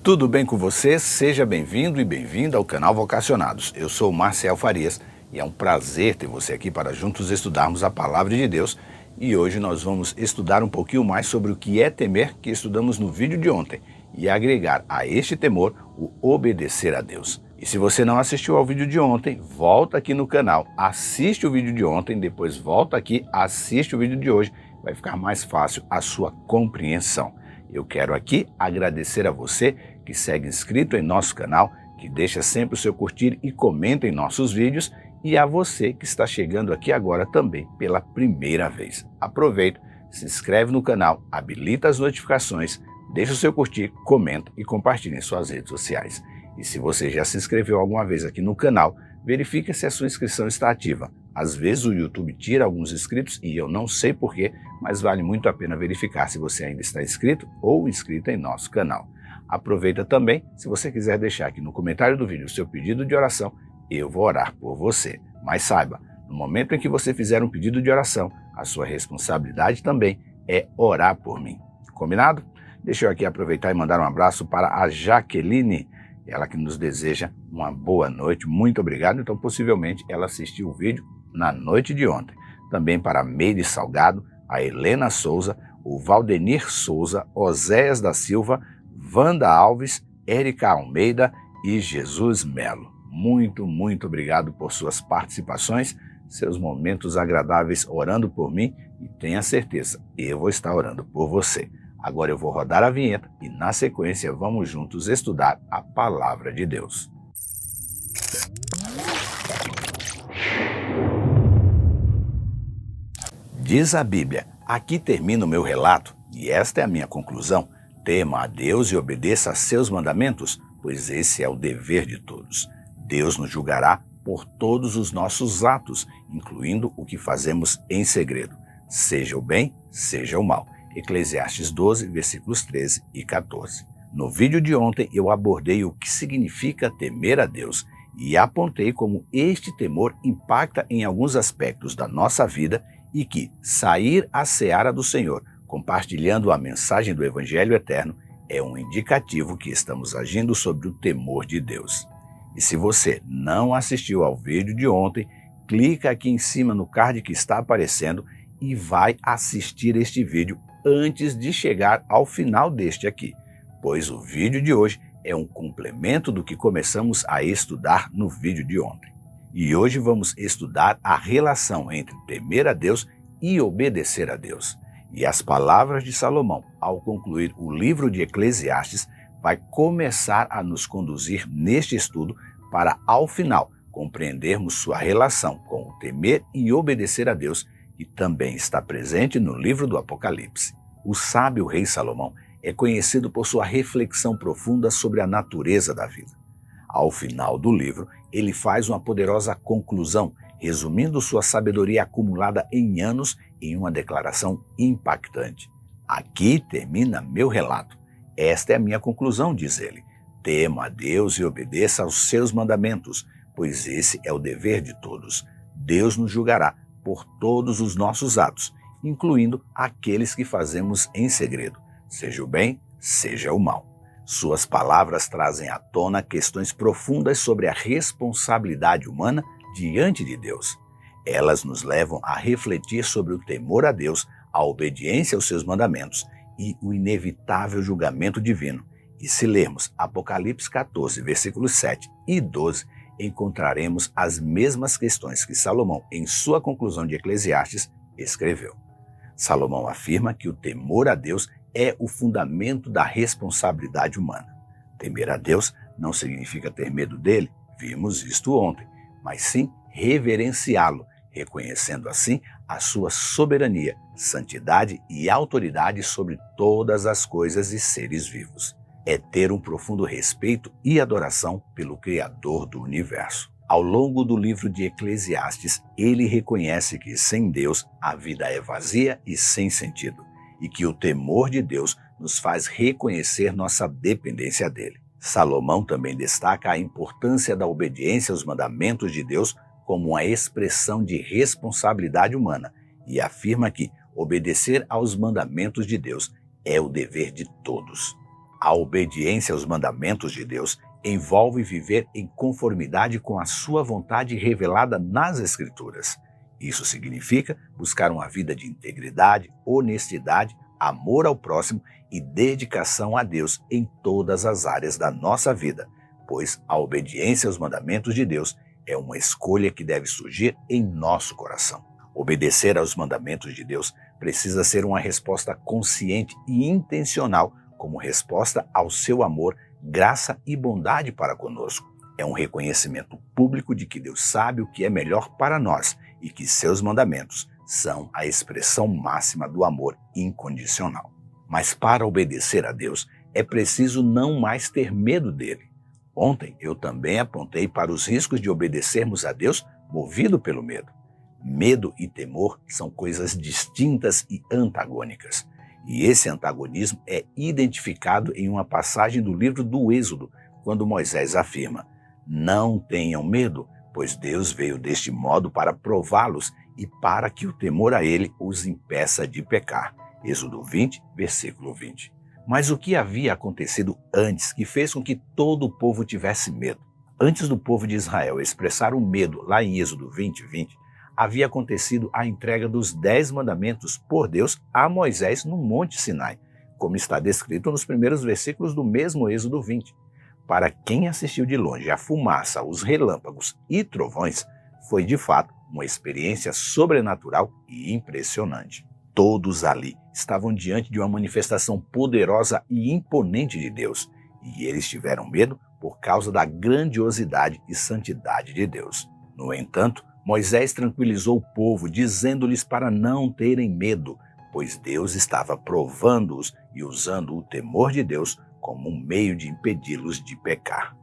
Tudo bem com você? Seja bem-vindo e bem-vinda ao canal Vocacionados. Eu sou Marcel Farias e é um prazer ter você aqui para juntos estudarmos a Palavra de Deus. E hoje nós vamos estudar um pouquinho mais sobre o que é temer, que estudamos no vídeo de ontem, e agregar a este temor o obedecer a Deus. E se você não assistiu ao vídeo de ontem, volta aqui no canal, assiste o vídeo de ontem, depois volta aqui, assiste o vídeo de hoje, vai ficar mais fácil a sua compreensão. Eu quero aqui agradecer a você que segue inscrito em nosso canal, que deixa sempre o seu curtir e comenta em nossos vídeos, e a você que está chegando aqui agora também pela primeira vez. Aproveita, se inscreve no canal, habilita as notificações, deixa o seu curtir, comenta e compartilha em suas redes sociais. E se você já se inscreveu alguma vez aqui no canal, verifique se a sua inscrição está ativa. Às vezes o YouTube tira alguns inscritos e eu não sei porquê, mas vale muito a pena verificar se você ainda está inscrito ou inscrita em nosso canal. Aproveita também, se você quiser deixar aqui no comentário do vídeo o seu pedido de oração, eu vou orar por você. Mas saiba, no momento em que você fizer um pedido de oração, a sua responsabilidade também é orar por mim. Combinado? Deixa eu aqui aproveitar e mandar um abraço para a Jaqueline, ela que nos deseja uma boa noite. Muito obrigado. Então, possivelmente, ela assistiu o vídeo na noite de ontem. Também para a Meire Salgado, a Helena Souza, o Valdenir Souza, Oséias da Silva, Wanda Alves, Érica Almeida e Jesus Melo. Muito obrigado por suas participações, seus momentos agradáveis orando por mim, e tenha certeza, eu vou estar orando por você. Agora eu vou rodar a vinheta e na sequência vamos juntos estudar a Palavra de Deus. Diz a Bíblia: aqui termina o meu relato e esta é a minha conclusão. Tema a Deus e obedeça a seus mandamentos, pois esse é o dever de todos. Deus nos julgará por todos os nossos atos, incluindo o que fazemos em segredo, seja o bem, seja o mal. Eclesiastes 12, versículos 13 e 14. No vídeo de ontem eu abordei o que significa temer a Deus e apontei como este temor impacta em alguns aspectos da nossa vida e que sair à seara do Senhor, compartilhando a mensagem do Evangelho Eterno, é um indicativo que estamos agindo sobre o temor de Deus. E se você não assistiu ao vídeo de ontem, clica aqui em cima no card que está aparecendo e vai assistir este vídeo antes de chegar ao final deste aqui, pois o vídeo de hoje é um complemento do que começamos a estudar no vídeo de ontem. E hoje vamos estudar a relação entre temer a Deus e obedecer a Deus. E as palavras de Salomão, ao concluir o livro de Eclesiastes, vai começar a nos conduzir neste estudo para, ao final, compreendermos sua relação com o temer e obedecer a Deus, que também está presente no livro do Apocalipse. O sábio rei Salomão é conhecido por sua reflexão profunda sobre a natureza da vida. Ao final do livro, ele faz uma poderosa conclusão, resumindo sua sabedoria acumulada em anos em uma declaração impactante. Aqui termina meu relato. Esta é a minha conclusão, diz ele. Tema a Deus e obedeça aos seus mandamentos, pois esse é o dever de todos. Deus nos julgará por todos os nossos atos, incluindo aqueles que fazemos em segredo, seja o bem, seja o mal. Suas palavras trazem à tona questões profundas sobre a responsabilidade humana diante de Deus. Elas nos levam a refletir sobre o temor a Deus, a obediência aos seus mandamentos e o inevitável julgamento divino. E se lermos Apocalipse 14, versículos 7 e 12, encontraremos as mesmas questões que Salomão, em sua conclusão de Eclesiastes, escreveu. Salomão afirma que o temor a Deus é o fundamento da responsabilidade humana. Temer a Deus não significa ter medo dele, vimos isto ontem, mas sim reverenciá-lo, reconhecendo assim a sua soberania, santidade e autoridade sobre todas as coisas e seres vivos. É ter um profundo respeito e adoração pelo Criador do universo. Ao longo do livro de Eclesiastes, ele reconhece que sem Deus a vida é vazia e sem sentido, e que o temor de Deus nos faz reconhecer nossa dependência dele. Salomão também destaca a importância da obediência aos mandamentos de Deus como uma expressão de responsabilidade humana e afirma que obedecer aos mandamentos de Deus é o dever de todos. A obediência aos mandamentos de Deus envolve viver em conformidade com a sua vontade revelada nas Escrituras. Isso significa buscar uma vida de integridade, honestidade, amor ao próximo e dedicação a Deus em todas as áreas da nossa vida, pois a obediência aos mandamentos de Deus é uma escolha que deve surgir em nosso coração. Obedecer aos mandamentos de Deus precisa ser uma resposta consciente e intencional como resposta ao seu amor, graça e bondade para conosco. É um reconhecimento público de que Deus sabe o que é melhor para nós e que seus mandamentos são a expressão máxima do amor incondicional. Mas para obedecer a Deus, é preciso não mais ter medo dele. Ontem eu também apontei para os riscos de obedecermos a Deus movido pelo medo. Medo e temor são coisas distintas e antagônicas. E esse antagonismo é identificado em uma passagem do livro do Êxodo, quando Moisés afirma: "Não tenham medo, pois Deus veio deste modo para prová-los e para que o temor a ele os impeça de pecar." Êxodo 20, versículo 20. Mas o que havia acontecido antes que fez com que todo o povo tivesse medo? Antes do povo de Israel expressar o medo lá em Êxodo 20, 20, havia acontecido a entrega dos 10 mandamentos por Deus a Moisés no Monte Sinai, como está descrito nos primeiros versículos do mesmo Êxodo 20. Para quem assistiu de longe a fumaça, os relâmpagos e trovões, foi de fato uma experiência sobrenatural e impressionante. Todos ali estavam diante de uma manifestação poderosa e imponente de Deus, e eles tiveram medo por causa da grandiosidade e santidade de Deus. No entanto, Moisés tranquilizou o povo, dizendo-lhes para não terem medo, pois Deus estava provando-os e usando o temor de Deus como um meio de impedi-los de pecar.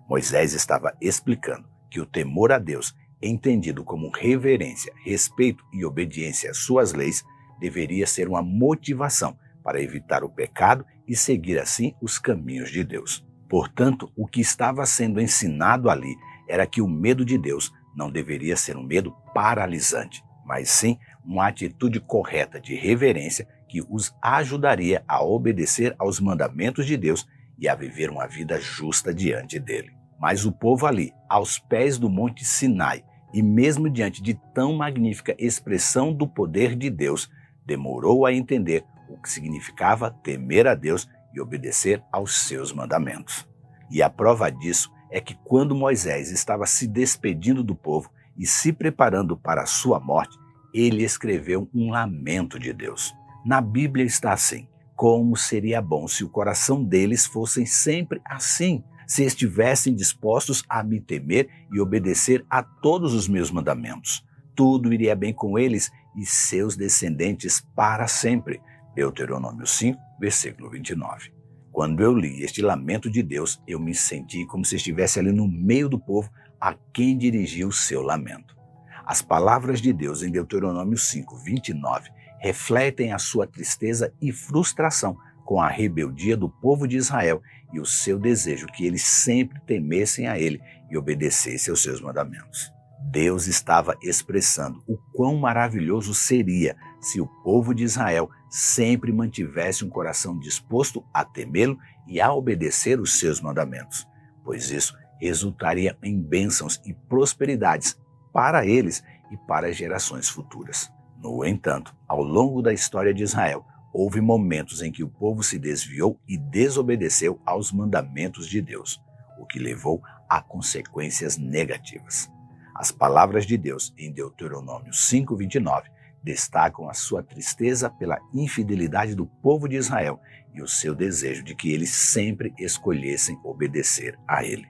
Moisés estava explicando que o temor a Deus, entendido como reverência, respeito e obediência às suas leis, deveria ser uma motivação para evitar o pecado e seguir assim os caminhos de Deus. Portanto, o que estava sendo ensinado ali era que o medo de Deus não deveria ser um medo paralisante, mas sim uma atitude correta de reverência que os ajudaria a obedecer aos mandamentos de Deus e a viver uma vida justa diante dele. Mas o povo ali, aos pés do Monte Sinai, e mesmo diante de tão magnífica expressão do poder de Deus, demorou a entender o que significava temer a Deus e obedecer aos seus mandamentos. E a prova disso é que quando Moisés estava se despedindo do povo e se preparando para a sua morte, ele escreveu um lamento de Deus. Na Bíblia está assim: como seria bom se o coração deles fossem sempre assim, se estivessem dispostos a me temer e obedecer a todos os meus mandamentos. Tudo iria bem com eles e seus descendentes para sempre. Deuteronômio 5, versículo 29. Quando eu li este lamento de Deus, eu me senti como se estivesse ali no meio do povo a quem dirigia o seu lamento. As palavras de Deus em Deuteronômio 5, 29 refletem a sua tristeza e frustração com a rebeldia do povo de Israel e o seu desejo que eles sempre temessem a ele e obedecessem aos seus mandamentos. Deus estava expressando o quão maravilhoso seria se o povo de Israel sempre mantivesse um coração disposto a temê-lo e a obedecer os seus mandamentos, pois isso resultaria em bênçãos e prosperidades para eles e para as gerações futuras. No entanto, ao longo da história de Israel, houve momentos em que o povo se desviou e desobedeceu aos mandamentos de Deus, o que levou a consequências negativas. As palavras de Deus em Deuteronômio 5:29 destacam a sua tristeza pela infidelidade do povo de Israel e o seu desejo de que eles sempre escolhessem obedecer a ele.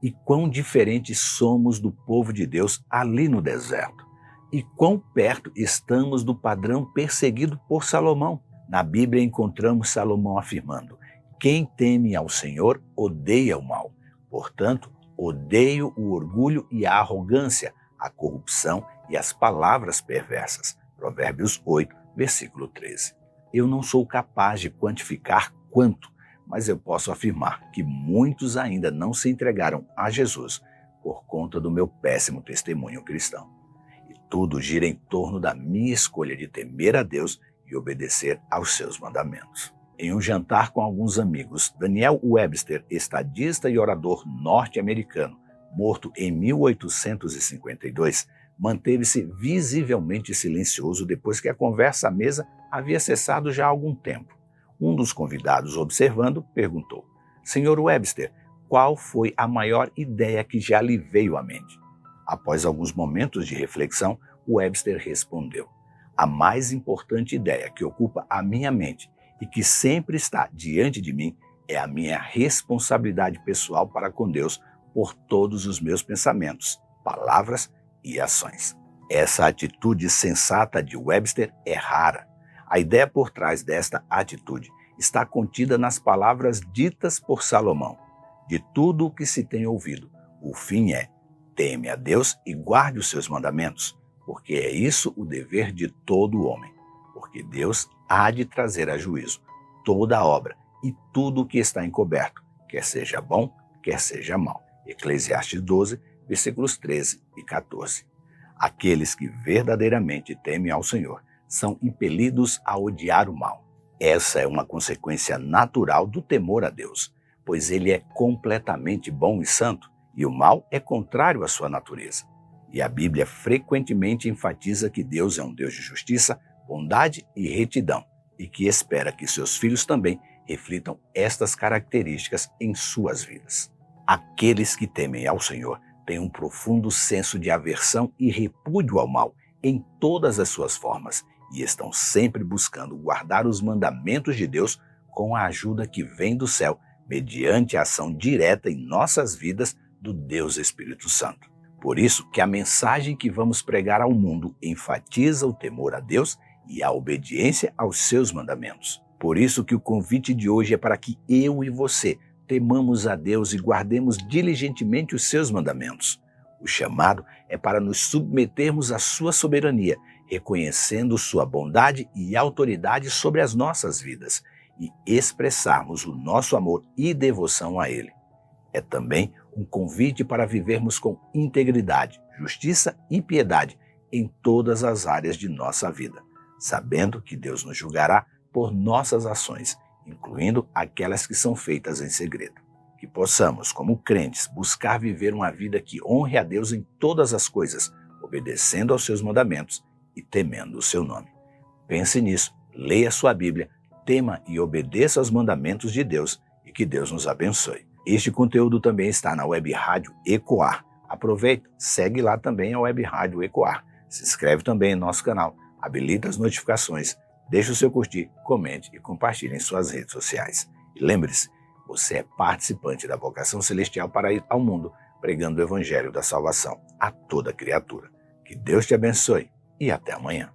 E quão diferentes somos do povo de Deus ali no deserto. E quão perto estamos do padrão perseguido por Salomão. Na Bíblia encontramos Salomão afirmando: quem teme ao Senhor odeia o mal. Portanto, odeio o orgulho e a arrogância, a corrupção e as palavras perversas. Provérbios 8, versículo 13. Eu não sou capaz de quantificar quanto, mas eu posso afirmar que muitos ainda não se entregaram a Jesus por conta do meu péssimo testemunho cristão. E tudo gira em torno da minha escolha de temer a Deus e obedecer aos seus mandamentos. Em um jantar com alguns amigos, Daniel Webster, estadista e orador norte-americano, morto em 1852, manteve-se visivelmente silencioso depois que a conversa à mesa havia cessado já há algum tempo. Um dos convidados, observando, perguntou: "Senhor Webster, qual foi a maior ideia que já lhe veio à mente?" Após alguns momentos de reflexão, Webster respondeu: "A mais importante ideia que ocupa a minha mente e que sempre está diante de mim é a minha responsabilidade pessoal para com Deus por todos os meus pensamentos, palavras e ações." Essa atitude sensata de Webster é rara. A ideia por trás desta atitude está contida nas palavras ditas por Salomão: "De tudo o que se tem ouvido, o fim é: teme a Deus e guarde os seus mandamentos, porque é isso o dever de todo homem. Porque Deus há de trazer a juízo toda a obra e tudo o que está encoberto, quer seja bom, quer seja mau." Eclesiastes 12, versículos 13 e 14. Aqueles que verdadeiramente temem ao Senhor são impelidos a odiar o mal. Essa é uma consequência natural do temor a Deus, pois ele é completamente bom e santo, e o mal é contrário à sua natureza. E a Bíblia frequentemente enfatiza que Deus é um Deus de justiça, bondade e retidão, e que espera que seus filhos também reflitam estas características em suas vidas. Aqueles que temem ao Senhor têm um profundo senso de aversão e repúdio ao mal em todas as suas formas e estão sempre buscando guardar os mandamentos de Deus com a ajuda que vem do céu, mediante a ação direta em nossas vidas do Deus Espírito Santo. Por isso que a mensagem que vamos pregar ao mundo enfatiza o temor a Deus e a obediência aos seus mandamentos. Por isso que o convite de hoje é para que eu e você temamos a Deus e guardemos diligentemente os seus mandamentos. O chamado é para nos submetermos à sua soberania, reconhecendo sua bondade e autoridade sobre as nossas vidas e expressarmos o nosso amor e devoção a Ele. É também um convite para vivermos com integridade, justiça e piedade em todas as áreas de nossa vida, sabendo que Deus nos julgará por nossas ações, incluindo aquelas que são feitas em segredo. Que possamos, como crentes, buscar viver uma vida que honre a Deus em todas as coisas, obedecendo aos seus mandamentos e temendo o seu nome. Pense nisso, leia sua Bíblia, tema e obedeça aos mandamentos de Deus e que Deus nos abençoe. Este conteúdo também está na Web Rádio Ecoar. Aproveita, segue lá também a Web Rádio Ecoar. Se inscreve também no nosso canal, habilita as notificações, deixe o seu curtir, comente e compartilhe em suas redes sociais. E lembre-se, você é participante da vocação celestial para ir ao mundo, pregando o Evangelho da salvação a toda criatura. Que Deus te abençoe e até amanhã.